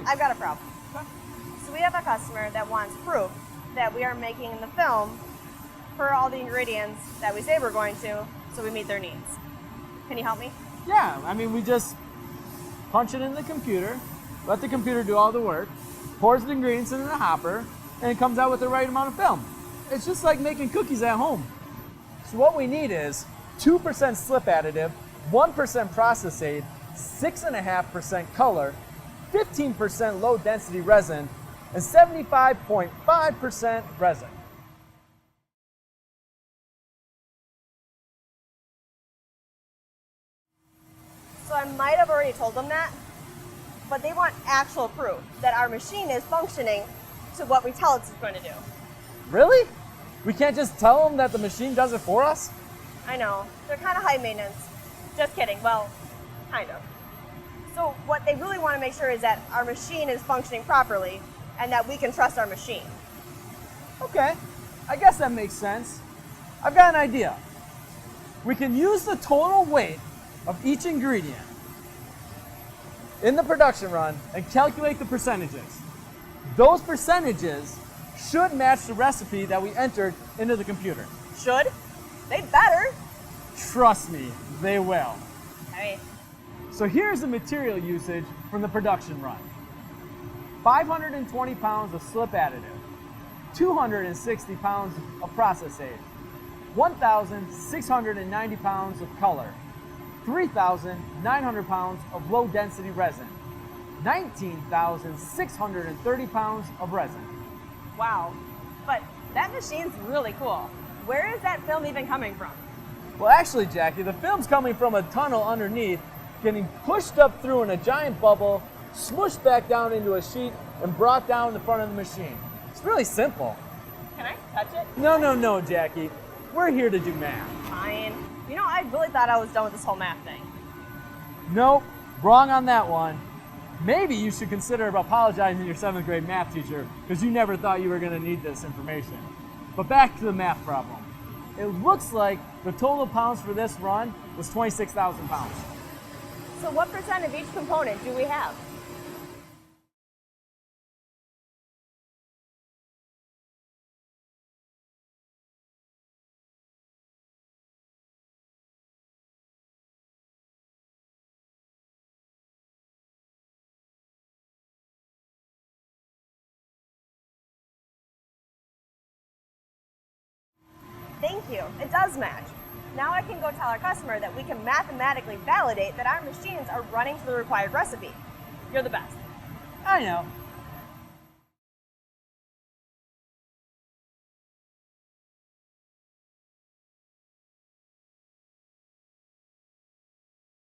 I've got a problem. So we have a customer that wants proof that we are making the film per all the ingredients that we say we're going to, so we meet their needs. Can you help me? Yeah, I mean, we just punch it in the computer, let the computer do all the work, pours the ingredients into the hopper, and it comes out with the right amount of film. It's just like making cookies at home. So what we need is 2% slip additive, 1% process aid, 6.5% color, 15% low density resin, and 75.5% resin. So I might have already told them that, but they want actual proof that our machine is functioning to what we tell it's going to do. Really? We can't just tell them that the machine does it for us? I know, they're kind of high maintenance. Just kidding, well, kind of. So what they really want to make sure is that our machine is functioning properly and that we can trust our machine. Okay, I guess that makes sense. I've got an idea. We can use the total weight of each ingredient in the production run and calculate the percentages. Those percentages should match the recipe that we entered into the computer. Should? They'd better. Trust me, they will. Hey. So here's the material usage from the production run. 520 pounds of slip additive, 260 pounds of process aid, 1,690 pounds of color, 3,900 pounds of low density resin, 19,630 pounds of resin. Wow, but that machine's really cool. Where is that film even coming from? Well, actually, Jackie, the film's coming from a tunnel underneath, getting pushed up through in a giant bubble, smushed back down into a sheet, and brought down the front of the machine. It's really simple. Can I touch it? No, Jackie. We're here to do math. Fine. You know, I really thought I was done with this whole math thing. Nope, wrong on that one. Maybe you should consider apologizing to your 7th grade math teacher because you never thought you were going to need this information. But back to the math problem. It looks like the total pounds for this run was 26,000 pounds. So what percent of each component do we have? Thank you, it does match. Now I can go tell our customer that we can mathematically validate that our machines are running to the required recipe. You're the best. I know.